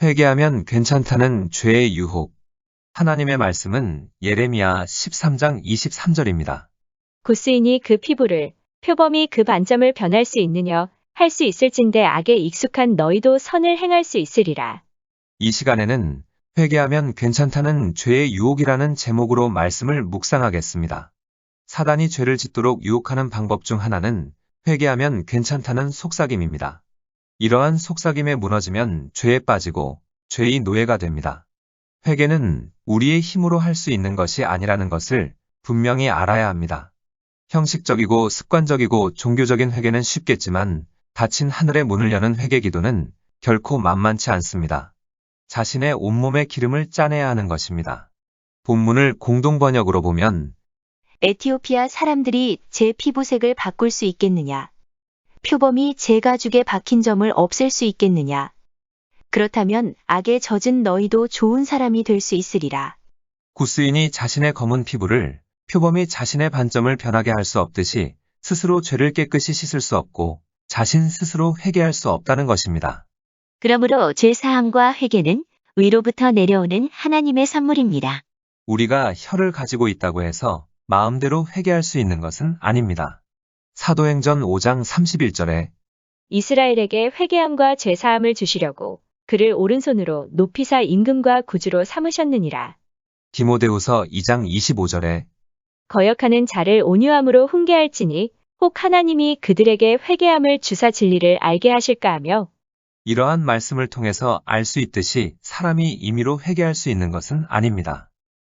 회개하면 괜찮다는 죄의 유혹. 하나님의 말씀은 예레미야 13장 23절입니다. 구스인이 그 피부를, 표범이 그 반점을 변할 수 있느냐, 할 수 있을진대 악에 익숙한 너희도 선을 행할 수 있으리라. 이 시간에는 회개하면 괜찮다는 죄의 유혹이라는 제목으로 말씀을 묵상하겠습니다. 사단이 죄를 짓도록 유혹하는 방법 중 하나는 회개하면 괜찮다는 속삭임입니다. 이러한 속삭임에 무너지면 죄에 빠지고 죄의 노예가 됩니다. 회개는 우리의 힘으로 할 수 있는 것이 아니라는 것을 분명히 알아야 합니다. 형식적이고 습관적이고 종교적인 회개는 쉽겠지만 닫힌 하늘의 문을 여는 회개 기도는 결코 만만치 않습니다. 자신의 온몸에 기름을 짜내야 하는 것입니다. 본문을 공동 번역으로 보면 에티오피아 사람들이 제 피부색을 바꿀 수 있겠느냐? 표범이 제 가죽에 박힌 점을 없앨 수 있겠느냐? 그렇다면 악에 젖은 너희도 좋은 사람이 될 수 있으리라. 구스인이 자신의 검은 피부를 표범이 자신의 반점을 변하게 할 수 없듯이 스스로 죄를 깨끗이 씻을 수 없고 자신 스스로 회개할 수 없다는 것입니다. 그러므로 죄사함과 회개는 위로부터 내려오는 하나님의 선물입니다. 우리가 혀를 가지고 있다고 해서 마음대로 회개할 수 있는 것은 아닙니다. 사도행전 5장 31절에 이스라엘에게 회개함과 죄사함을 주시려고 그를 오른손으로 높이사 임금과 구주로 삼으셨느니라. 디모데후서 2장 25절에 거역하는 자를 온유함으로 훈계할지니 혹 하나님이 그들에게 회개함을 주사 진리를 알게 하실까 하며 이러한 말씀을 통해서 알 수 있듯이 사람이 임의로 회개할 수 있는 것은 아닙니다.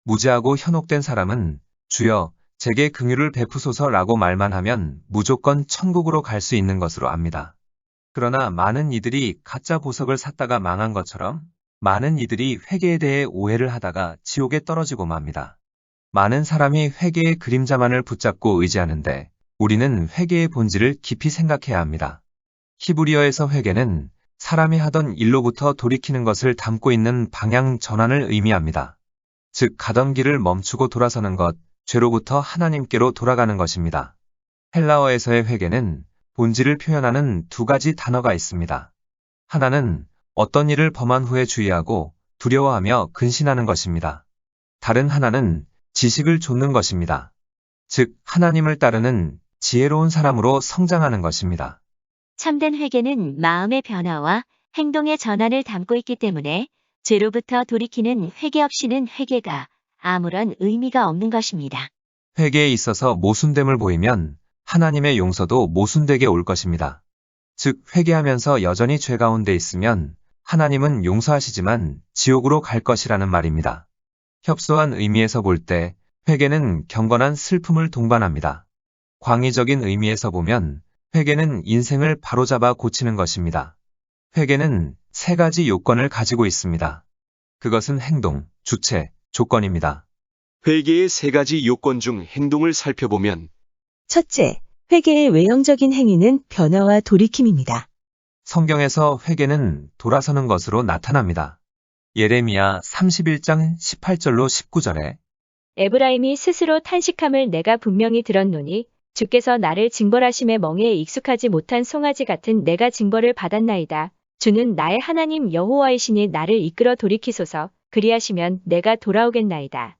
무지하고 현혹된 사람은 주여 제게 긍휼을 베푸소서라고 말만 하면 무조건 천국으로 갈 수 있는 것으로 압니다. 그러나 많은 이들이 가짜 보석을 샀다가 망한 것처럼 많은 이들이 회개에 대해 오해를 하다가 지옥에 떨어지고 맙니다. 많은 사람이 회개의 그림자만을 붙잡고 의지하는데 우리는 회개의 본질을 깊이 생각해야 합니다. 히브리어에서 회개는 사람이 하던 일로부터 돌이키는 것을 담고 있는 방향 전환을 의미합니다. 즉 가던 길을 멈추고 돌아서는 것, 죄로부터 하나님께로 돌아가는 것입니다. 헬라어에서의 회개는 본질을 표현하는 두 가지 단어가 있습니다. 하나는 어떤 일을 범한 후에 주의하고 두려워하며 근신하는 것입니다. 다른 하나는 지식을 좇는 것입니다. 즉 하나님을 따르는 지혜로운 사람으로 성장하는 것입니다. 참된 회개는 마음의 변화와 행동의 전환을 담고 있기 때문에 죄로부터 돌이키는 회개 없이는 회개가 아무런 의미가 없는 것입니다. 회개에 있어서 모순됨을 보이면 하나님의 용서도 모순되게 올 것입니다. 즉 회개하면서 여전히 죄 가운데 있으면 하나님은 용서하시지만 지옥으로 갈 것이라는 말입니다. 협소한 의미에서 볼 때 회개는 경건한 슬픔을 동반합니다. 광의적인 의미에서 보면 회개는 인생을 바로잡아 고치는 것입니다. 회개는 세 가지 요건을 가지고 있습니다. 그것은 행동, 주체, 조건입니다. 회개의 세 가지 요건 중 행동을 살펴보면 첫째, 회개의 외형적인 행위는 변화와 돌이킴입니다. 성경에서 회개는 돌아서는 것으로 나타납니다. 예레미야 31장 18절로 19절에 에브라임이 스스로 탄식함을 내가 분명히 들었노니 주께서 나를 징벌하심에 멍에에 익숙하지 못한 송아지 같은 내가 징벌을 받았나이다. 주는 나의 하나님 여호와이시니 나를 이끌어 돌이키소서. 그리하시면 내가 돌아오겠나이다.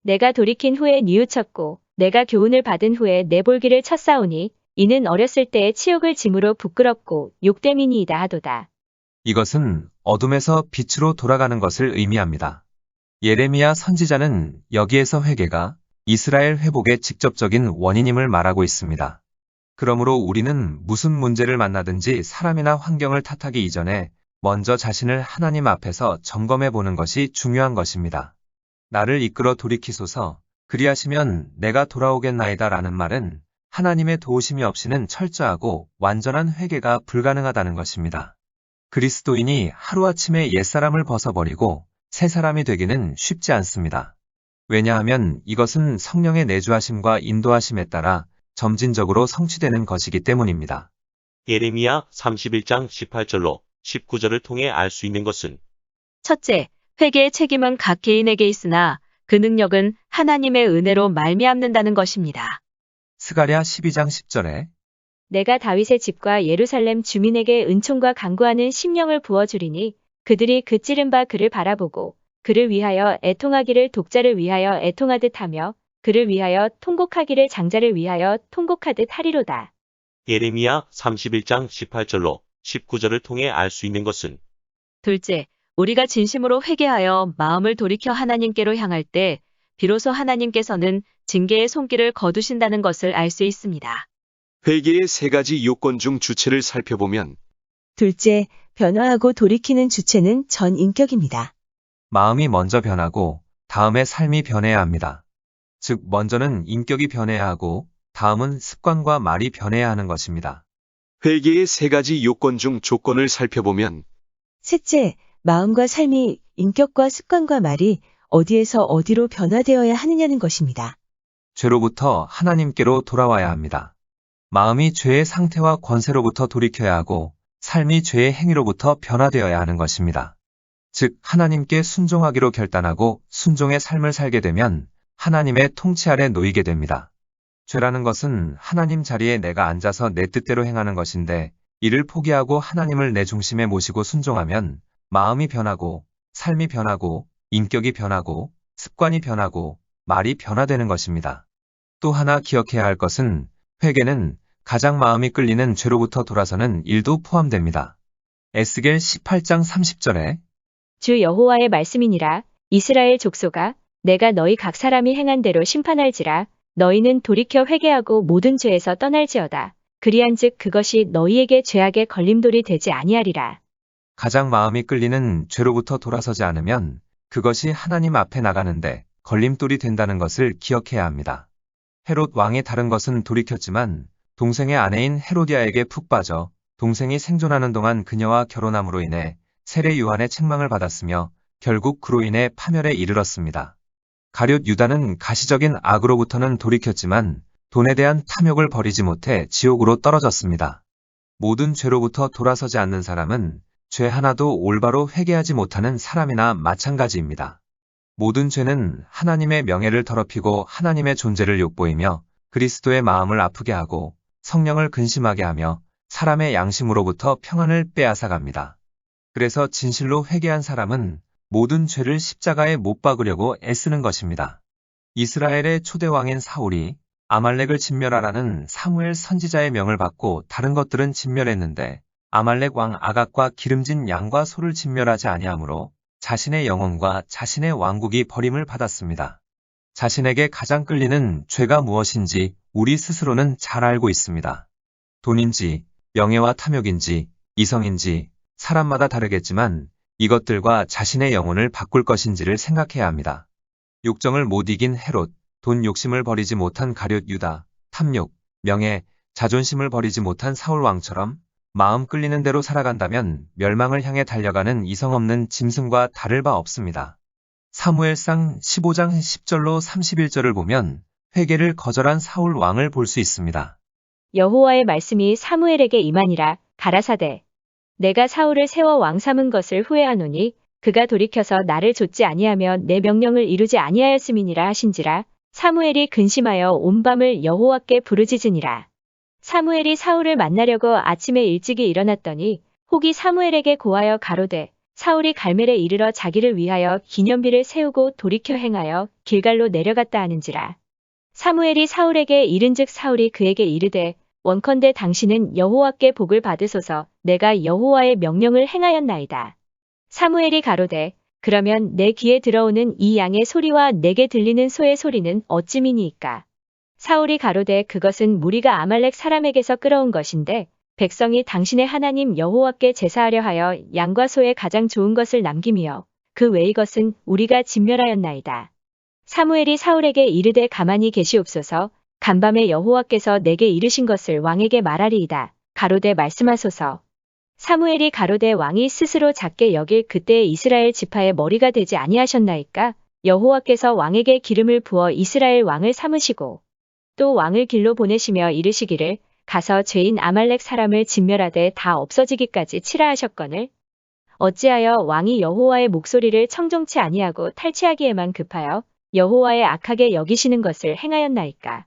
내가 돌이킨 후에 뉘우쳤고 내가 교훈을 받은 후에 내 볼기를 쳤사오니 이는 어렸을 때의 치욕을 짐으로 부끄럽고 욕됨이니이다 하도다. 이것은 어둠에서 빛으로 돌아가는 것을 의미합니다. 예레미야 선지자는 여기에서 회개가 이스라엘 회복의 직접적인 원인임을 말하고 있습니다. 그러므로 우리는 무슨 문제를 만나든지 사람이나 환경을 탓하기 이전에 먼저 자신을 하나님 앞에서 점검해 보는 것이 중요한 것입니다. 나를 이끌어 돌이키소서, 그리하시면 내가 돌아오겠나이다 라는 말은 하나님의 도우심이 없이는 철저하고 완전한 회개가 불가능하다는 것입니다. 그리스도인이 하루아침에 옛사람을 벗어버리고 새 사람이 되기는 쉽지 않습니다. 왜냐하면 이것은 성령의 내주하심과 인도하심에 따라 점진적으로 성취되는 것이기 때문입니다. 예레미야 31장 18절로 19절을 통해 알 수 있는 것은 첫째, 회개의 책임은 각 개인에게 있으나 그 능력은 하나님의 은혜로 말미암는다는 것입니다. 스가랴 12장 10절에 내가 다윗의 집과 예루살렘 주민에게 은총과 간구하는 심령을 부어주리니 그들이 그 찌른 바 그를 바라보고 그를 위하여 애통하기를 독자를 위하여 애통하듯 하며 그를 위하여 통곡하기를 장자를 위하여 통곡하듯 하리로다. 예레미야 31장 18절로 19절을 통해 알 수 있는 것은 둘째, 우리가 진심으로 회개하여 마음을 돌이켜 하나님께로 향할 때 비로소 하나님께서는 징계의 손길을 거두신다는 것을 알 수 있습니다. 회개의 세 가지 요건 중 주체를 살펴보면 둘째, 변화하고 돌이키는 주체는 전 인격입니다. 마음이 먼저 변하고 다음에 삶이 변해야 합니다. 즉, 먼저는 인격이 변해야 하고 다음은 습관과 말이 변해야 하는 것입니다. 회개의 세 가지 요건 중 조건을 살펴보면 셋째, 마음과 삶이 인격과 습관과 말이 어디에서 어디로 변화되어야 하느냐는 것입니다. 죄로부터 하나님께로 돌아와야 합니다. 마음이 죄의 상태와 권세로부터 돌이켜야 하고 삶이 죄의 행위로부터 변화되어야 하는 것입니다. 즉, 하나님께 순종하기로 결단하고 순종의 삶을 살게 되면 하나님의 통치 아래 놓이게 됩니다. 죄라는 것은 하나님 자리에 내가 앉아서 내 뜻대로 행하는 것인데 이를 포기하고 하나님을 내 중심에 모시고 순종하면 마음이 변하고 삶이 변하고 인격이 변하고 습관이 변하고 말이 변화되는 것입니다. 또 하나 기억해야 할 것은 회개는 가장 마음이 끌리는 죄로부터 돌아서는 일도 포함됩니다. 에스겔 18장 30절에 주 여호와의 말씀이니라. 이스라엘 족속아, 내가 너희 각 사람이 행한 대로 심판할지라. 너희는 돌이켜 회개하고 모든 죄에서 떠날지어다. 그리한즉 그것이 너희에게 죄악의 걸림돌이 되지 아니하리라. 가장 마음이 끌리는 죄로부터 돌아서지 않으면 그것이 하나님 앞에 나가는데 걸림돌이 된다는 것을 기억해야 합니다. 헤롯 왕이 다른 것은 돌이켰지만 동생의 아내인 헤로디아에게 푹 빠져 동생이 생존하는 동안 그녀와 결혼함으로 인해 세례 요한의 책망을 받았으며 결국 그로 인해 파멸에 이르렀습니다. 가룟 유다는 가시적인 악으로부터는 돌이켰지만 돈에 대한 탐욕을 버리지 못해 지옥으로 떨어졌습니다. 모든 죄로부터 돌아서지 않는 사람은 죄 하나도 올바로 회개하지 못하는 사람이나 마찬가지입니다. 모든 죄는 하나님의 명예를 더럽히고 하나님의 존재를 욕보이며 그리스도의 마음을 아프게 하고 성령을 근심하게 하며 사람의 양심으로부터 평안을 빼앗아갑니다. 그래서 진실로 회개한 사람은 모든 죄를 십자가에 못 박으려고 애쓰는 것입니다. 이스라엘의 초대 왕인 사울이 아말렉을 진멸하라는 사무엘 선지자의 명을 받고 다른 것들은 진멸했는데 아말렉 왕 아각과 기름진 양과 소를 진멸하지 아니하므로 자신의 영혼과 자신의 왕국이 버림을 받았습니다. 자신에게 가장 끌리는 죄가 무엇인지 우리 스스로는 잘 알고 있습니다. 돈인지, 명예와 탐욕인지, 이성인지 사람마다 다르겠지만 이것들과 자신의 영혼을 바꿀 것인지를 생각해야 합니다. 욕정을 못 이긴 헤롯, 돈 욕심을 버리지 못한 가룟 유다, 탐욕, 명예, 자존심을 버리지 못한 사울 왕처럼 마음 끌리는 대로 살아간다면 멸망을 향해 달려가는 이성 없는 짐승과 다를 바 없습니다. 사무엘상 15장 10절로 31절을 보면 회개를 거절한 사울 왕을 볼 수 있습니다. 여호와의 말씀이 사무엘에게 임하니라. 가라사대 내가 사울을 세워 왕 삼은 것을 후회하노니 그가 돌이켜서 나를 좇지 아니하며 내 명령을 이루지 아니하였음이니라 하신지라. 사무엘이 근심하여 온 밤을 여호와께 부르짖으니라. 사무엘이 사울을 만나려고 아침에 일찍이 일어났더니 혹이 사무엘에게 고하여 가로되 사울이 갈멜에 이르러 자기를 위하여 기념비를 세우고 돌이켜 행하여 길갈로 내려갔다 하는지라. 사무엘이 사울에게 이른즉 사울이 그에게 이르되 원컨대 당신은 여호와께 복을 받으소서. 내가 여호와의 명령을 행하였나이다. 사무엘이 가로되 그러면 내 귀에 들어오는 이 양의 소리와 내게 들리는 소의 소리는 어찌미니이까. 사울이 가로되 그것은 무리가 아말렉 사람에게서 끌어온 것인데 백성이 당신의 하나님 여호와께 제사하려 하여 양과 소의 가장 좋은 것을 남김이요 그 외의 것은 우리가 진멸하였나이다. 사무엘이 사울에게 이르되 가만히 계시옵소서. 간밤에 여호와께서 내게 이르신 것을 왕에게 말하리이다. 가로되 말씀하소서. 사무엘이 가로되 왕이 스스로 작게 여길 그때의 이스라엘 지파의 머리가 되지 아니하셨나이까. 여호와께서 왕에게 기름을 부어 이스라엘 왕을 삼으시고 또 왕을 길로 보내시며 이르시기를 가서 죄인 아말렉 사람을 진멸하되 다 없어지기까지 치라 하셨거늘. 어찌하여 왕이 여호와의 목소리를 청종치 아니하고 탈취하기에만 급하여 여호와의 악하게 여기시는 것을 행하였나이까.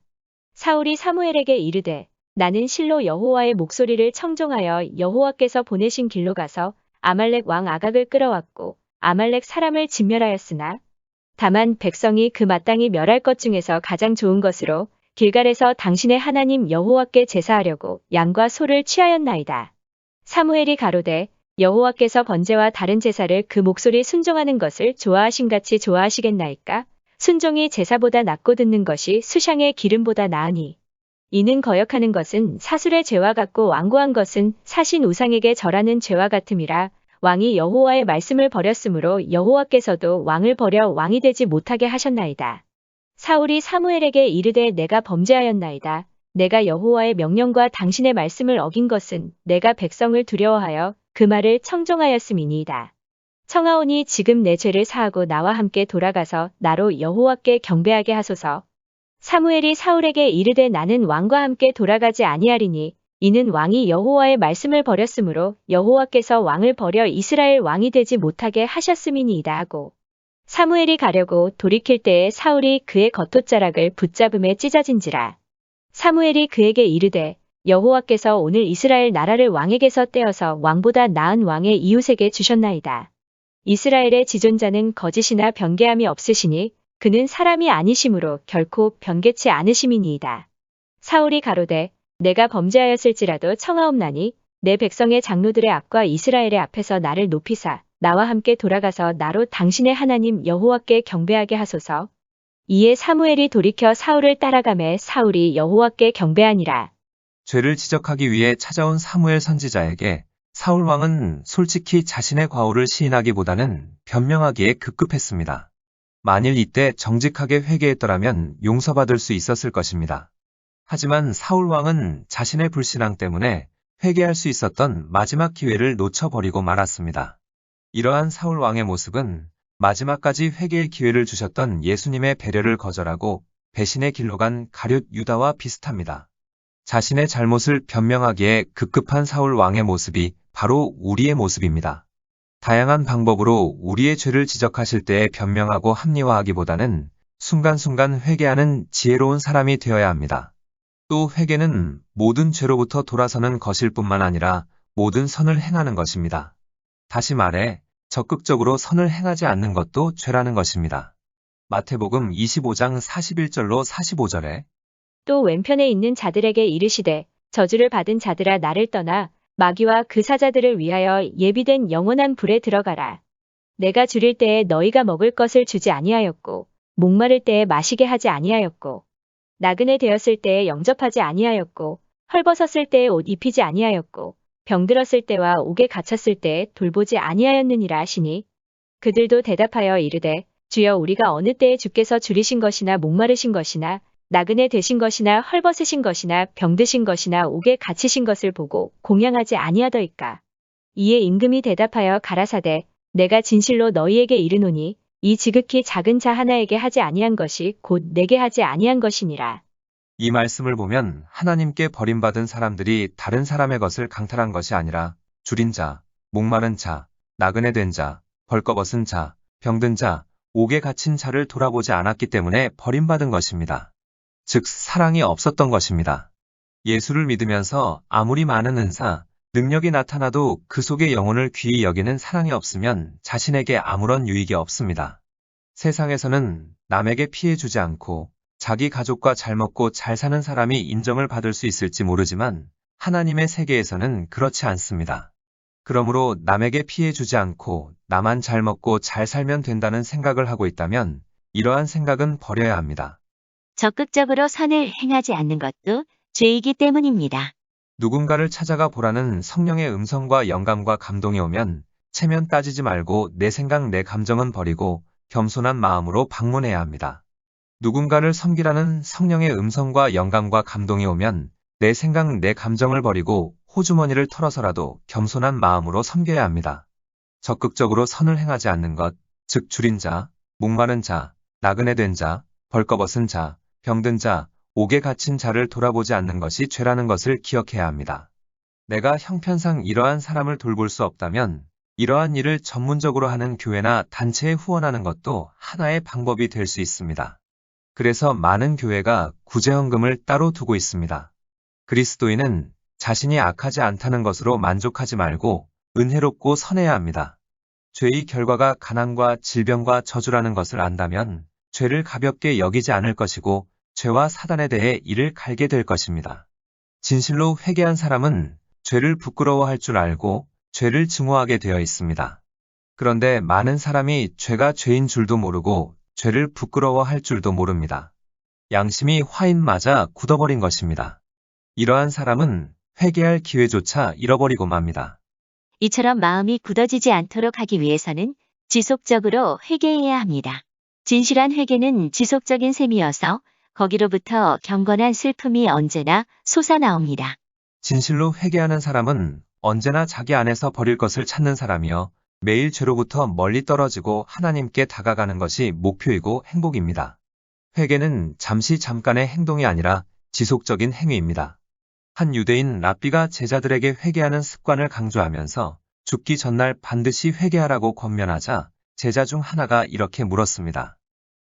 사울이 사무엘에게 이르되 나는 실로 여호와의 목소리를 청종하여 여호와께서 보내신 길로 가서 아말렉 왕 아각을 끌어왔고 아말렉 사람을 진멸하였으나 다만 백성이 그 마땅히 멸할 것 중에서 가장 좋은 것으로 길갈에서 당신의 하나님 여호와께 제사하려고 양과 소를 취하였나이다. 사무엘이 가로되 여호와께서 번제와 다른 제사를 그 목소리 순종하는 것을 좋아하신같이 좋아하시겠나이까? 순종이 제사보다 낫고 듣는 것이 수샹의 기름보다 나으니 이는 거역하는 것은 사술의 죄와 같고 완고한 것은 사신 우상에게 절하는 죄와 같음이라. 왕이 여호와의 말씀을 버렸으므로 여호와께서도 왕을 버려 왕이 되지 못하게 하셨나이다. 사울이 사무엘에게 이르되 내가 범죄하였나이다. 내가 여호와의 명령과 당신의 말씀을 어긴 것은 내가 백성을 두려워하여 그 말을 청종하였음이니이다. 청하오니 지금 내 죄를 사하고 나와 함께 돌아가서 나로 여호와께 경배하게 하소서. 사무엘이 사울에게 이르되 나는 왕과 함께 돌아가지 아니하리니 이는 왕이 여호와의 말씀을 버렸으므로 여호와께서 왕을 버려 이스라엘 왕이 되지 못하게 하셨음이니이다 하고 사무엘이 가려고 돌이킬 때에 사울이 그의 겉옷자락을 붙잡음에 찢어진지라. 사무엘이 그에게 이르되 여호와께서 오늘 이스라엘 나라를 왕에게서 떼어서 왕보다 나은 왕의 이웃에게 주셨나이다. 이스라엘의 지존자는 거짓이나 변개함이 없으시니 그는 사람이 아니심으로 결코 변개치 않으심이니이다. 사울이 가로되 내가 범죄하였을지라도 청하옵나니 내 백성의 장로들의 앞과 이스라엘의 앞에서 나를 높이사 나와 함께 돌아가서 나로 당신의 하나님 여호와께 경배하게 하소서. 이에 사무엘이 돌이켜 사울을 따라가매 사울이 여호와께 경배하니라. 죄를 지적하기 위해 찾아온 사무엘 선지자에게 사울 왕은 솔직히 자신의 과오를 시인하기보다는 변명하기에 급급했습니다. 만일 이때 정직하게 회개했더라면 용서받을 수 있었을 것입니다. 하지만 사울 왕은 자신의 불신앙 때문에 회개할 수 있었던 마지막 기회를 놓쳐버리고 말았습니다. 이러한 사울 왕의 모습은 마지막까지 회개의 기회를 주셨던 예수님의 배려를 거절하고 배신의 길로 간 가룟 유다와 비슷합니다. 자신의 잘못을 변명하기에 급급한 사울 왕의 모습이 바로 우리의 모습입니다. 다양한 방법으로 우리의 죄를 지적하실 때에 변명하고 합리화하기보다는 순간순간 회개하는 지혜로운 사람이 되어야 합니다. 또 회개는 모든 죄로부터 돌아서는 것일 뿐만 아니라 모든 선을 행하는 것입니다. 다시 말해 적극적으로 선을 행하지 않는 것도 죄라는 것입니다. 마태복음 25장 41절로 45절에 또 왼편에 있는 자들에게 이르시되 저주를 받은 자들아 나를 떠나 마귀와 그 사자들을 위하여 예비된 영원한 불에 들어가라. 내가 줄일 때에 너희가 먹을 것을 주지 아니하였고 목마를 때에 마시게 하지 아니하였고 나그네 되었을 때에 영접하지 아니하였고 헐벗었을 때에 옷 입히지 아니하였고 병들었을 때와 옥에 갇혔을 때에 돌보지 아니하였느니라 하시니 그들도 대답하여 이르되 주여 우리가 어느 때에 주께서 줄이신 것이나 목마르신 것이나 나그네 되신 것이나 헐벗으신 것이나 병드신 것이나 옥에 갇히신 것을 보고 공양하지 아니하더이까. 이에 임금이 대답하여 가라사대 내가 진실로 너희에게 이르노니 이 지극히 작은 자 하나에게 하지 아니한 것이 곧 내게 하지 아니한 것이니라. 이 말씀을 보면 하나님께 버림받은 사람들이 다른 사람의 것을 강탈한 것이 아니라 줄인 자, 목마른 자, 나그네 된 자, 벌거벗은 자, 병든 자, 옥에 갇힌 자를 돌아보지 않았기 때문에 버림받은 것입니다. 즉 사랑이 없었던 것입니다. 예수를 믿으면서 아무리 많은 은사, 능력이 나타나도 그 속에 영혼을 귀히 여기는 사랑이 없으면 자신에게 아무런 유익이 없습니다. 세상에서는 남에게 피해 주지 않고 자기 가족과 잘 먹고 잘 사는 사람이 인정을 받을 수 있을지 모르지만 하나님의 세계에서는 그렇지 않습니다. 그러므로 남에게 피해 주지 않고 나만 잘 먹고 잘 살면 된다는 생각을 하고 있다면 이러한 생각은 버려야 합니다. 적극적으로 선을 행하지 않는 것도 죄이기 때문입니다. 누군가를 찾아가 보라는 성령의 음성과 영감과 감동이 오면 체면 따지지 말고 내 생각 내 감정은 버리고 겸손한 마음으로 방문해야 합니다. 누군가를 섬기라는 성령의 음성과 영감과 감동이 오면 내 생각 내 감정을 버리고 호주머니를 털어서라도 겸손한 마음으로 섬겨야 합니다. 적극적으로 선을 행하지 않는 것, 즉 줄인 자, 목마른 자, 나그네 된 자, 벌거벗은 자, 병든 자, 옥에 갇힌 자를 돌아보지 않는 것이 죄라는 것을 기억해야 합니다. 내가 형편상 이러한 사람을 돌볼 수 없다면 이러한 일을 전문적으로 하는 교회나 단체에 후원하는 것도 하나의 방법이 될 수 있습니다. 그래서 많은 교회가 구제헌금을 따로 두고 있습니다. 그리스도인은 자신이 악하지 않다는 것으로 만족하지 말고 은혜롭고 선해야 합니다. 죄의 결과가 가난과 질병과 저주라는 것을 안다면 죄를 가볍게 여기지 않을 것이고 죄와 사단에 대해 이를 갈게 될 것입니다. 진실로 회개한 사람은 죄를 부끄러워할 줄 알고 죄를 증오하게 되어 있습니다. 그런데 많은 사람이 죄가 죄인 줄도 모르고 죄를 부끄러워할 줄도 모릅니다. 양심이 화인 맞아 굳어버린 것입니다. 이러한 사람은 회개할 기회조차 잃어버리고 맙니다. 이처럼 마음이 굳어지지 않도록 하기 위해서는 지속적으로 회개해야 합니다. 진실한 회개는 지속적인 셈이어서 거기로부터 경건한 슬픔이 언제나 솟아나옵니다. 진실로 회개하는 사람은 언제나 자기 안에서 버릴 것을 찾는 사람이요. 매일 죄로부터 멀리 떨어지고 하나님께 다가가는 것이 목표이고 행복입니다. 회개는 잠깐의 행동이 아니라 지속적인 행위입니다. 한 유대인 랍비가 제자들에게 회개하는 습관을 강조하면서 죽기 전날 반드시 회개하라고 권면하자 제자 중 하나가 이렇게 물었습니다.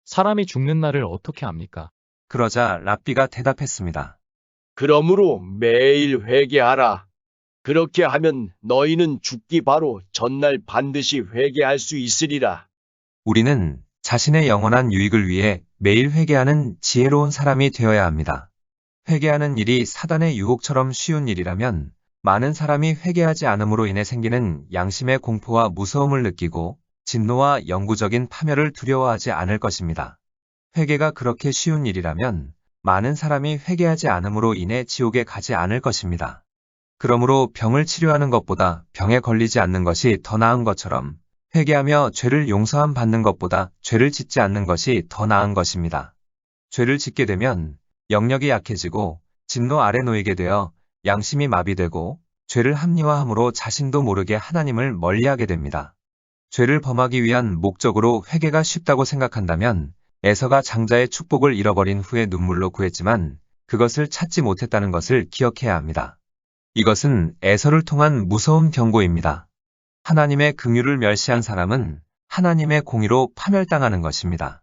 사람이 죽는 날을 어떻게 압니까? 그러자 랍비가 대답했습니다. 그러므로 매일 회개하라. 그렇게 하면 너희는 죽기 바로 전날 반드시 회개할 수 있으리라. 우리는 자신의 영원한 유익을 위해 매일 회개하는 지혜로운 사람이 되어야 합니다. 회개하는 일이 사단의 유혹처럼 쉬운 일이라면 많은 사람이 회개하지 않음으로 인해 생기는 양심의 공포와 무서움을 느끼고 진노와 영구적인 파멸을 두려워하지 않을 것입니다. 회개가 그렇게 쉬운 일이라면 많은 사람이 회개하지 않음으로 인해 지옥에 가지 않을 것입니다. 그러므로 병을 치료하는 것보다 병에 걸리지 않는 것이 더 나은 것처럼 회개하며 죄를 용서함 받는 것보다 죄를 짓지 않는 것이 더 나은 것입니다. 죄를 짓게 되면 영력이 약해지고 진노 아래 놓이게 되어 양심이 마비되고 죄를 합리화함으로 자신도 모르게 하나님을 멀리하게 됩니다. 죄를 범하기 위한 목적으로 회개가 쉽다고 생각한다면 에서가 장자의 축복을 잃어버린 후에 눈물로 구했지만 그것을 찾지 못했다는 것을 기억해야 합니다. 이것은 에서를 통한 무서운 경고입니다. 하나님의 긍휼을 멸시한 사람은 하나님의 공의로 파멸당하는 것입니다.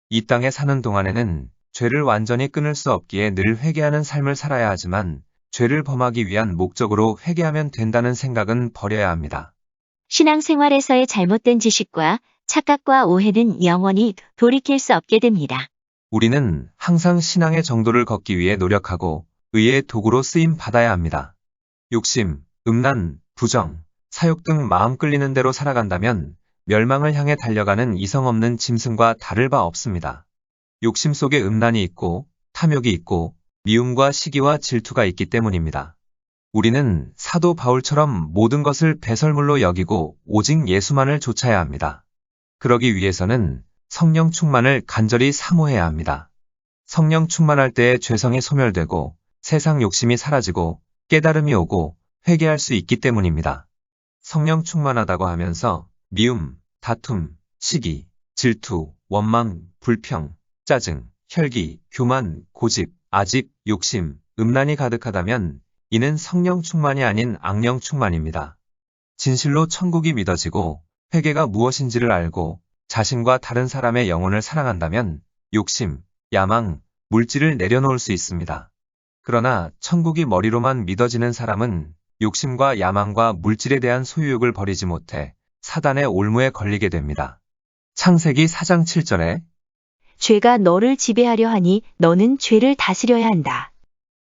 이 땅에 사는 동안에는 죄를 완전히 끊을 수 없기에 늘 회개하는 삶을 살아야 하지만 죄를 범하기 위한 목적으로 회개하면 된다는 생각은 버려야 합니다. 신앙생활에서의 잘못된 지식과 착각과 오해는 영원히 돌이킬 수 없게 됩니다. 우리는 항상 신앙의 정도를 걷기 위해 노력하고 의의 도구로 쓰임 받아야 합니다. 욕심, 음란, 부정, 사욕 등 마음 끌리는 대로 살아간다면 멸망을 향해 달려가는 이성 없는 짐승과 다를 바 없습니다. 욕심 속에 음란이 있고 탐욕이 있고 미움과 시기와 질투가 있기 때문입니다. 우리는 사도 바울처럼 모든 것을 배설물로 여기고 오직 예수만을 좇아야 합니다. 그러기 위해서는 성령 충만을 간절히 사모해야 합니다. 성령 충만할 때에 죄성이 소멸되고 세상 욕심이 사라지고 깨달음이 오고 회개할 수 있기 때문입니다. 성령 충만하다고 하면서 미움, 다툼, 시기, 질투, 원망, 불평, 짜증, 혈기, 교만, 고집, 아집, 욕심, 음란이 가득하다면 이는 성령 충만이 아닌 악령 충만입니다. 진실로 천국이 믿어지고 회개가 무엇인지를 알고 자신과 다른 사람의 영혼을 사랑한다면 욕심, 야망, 물질을 내려놓을 수 있습니다. 그러나 천국이 머리로만 믿어지는 사람은 욕심과 야망과 물질에 대한 소유욕을 버리지 못해 사단의 올무에 걸리게 됩니다. 창세기 4장 7절에 죄가 너를 지배하려 하니 너는 죄를 다스려야 한다.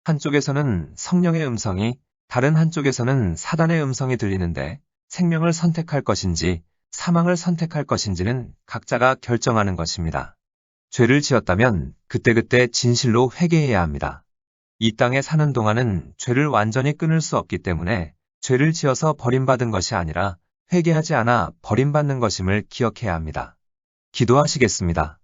한쪽에서는 성령의 음성이 다른 한쪽에서는 사단의 음성이 들리는데 생명을 선택할 것인지 사망을 선택할 것인지는 각자가 결정하는 것입니다. 죄를 지었다면 그때그때 진실로 회개해야 합니다. 이 땅에 사는 동안은 죄를 완전히 끊을 수 없기 때문에 죄를 지어서 버림받은 것이 아니라 회개하지 않아 버림받는 것임을 기억해야 합니다. 기도하시겠습니다.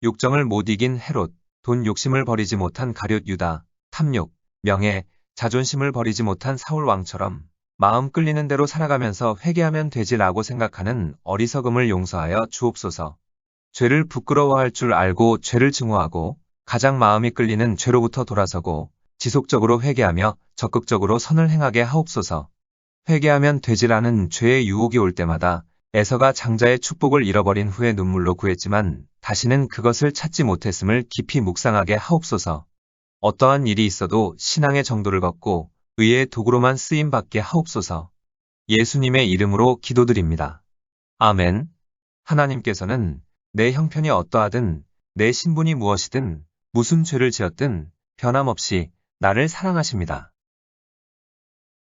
욕정을 못 이긴 헤롯, 돈 욕심을 버리지 못한 가룟 유다, 탐욕, 명예, 자존심을 버리지 못한 사울 왕처럼 마음 끌리는 대로 살아가면서 회개하면 되지라고 생각하는 어리석음을 용서하여 주옵소서. 죄를 부끄러워할 줄 알고 죄를 증오하고 가장 마음이 끌리는 죄로부터 돌아서고 지속적으로 회개하며 적극적으로 선을 행하게 하옵소서. 회개하면 되지라는 죄의 유혹이 올 때마다 에서가 장자의 축복을 잃어버린 후에 눈물로 구했지만 다시는 그것을 찾지 못했음을 깊이 묵상하게 하옵소서. 어떠한 일이 있어도 신앙의 정도를 걷고 의의 도구로만 쓰임받게 하옵소서. 예수님의 이름으로 기도드립니다. 아멘. 하나님께서는 내 형편이 어떠하든, 내 신분이 무엇이든, 무슨 죄를 지었든 변함없이 나를 사랑하십니다.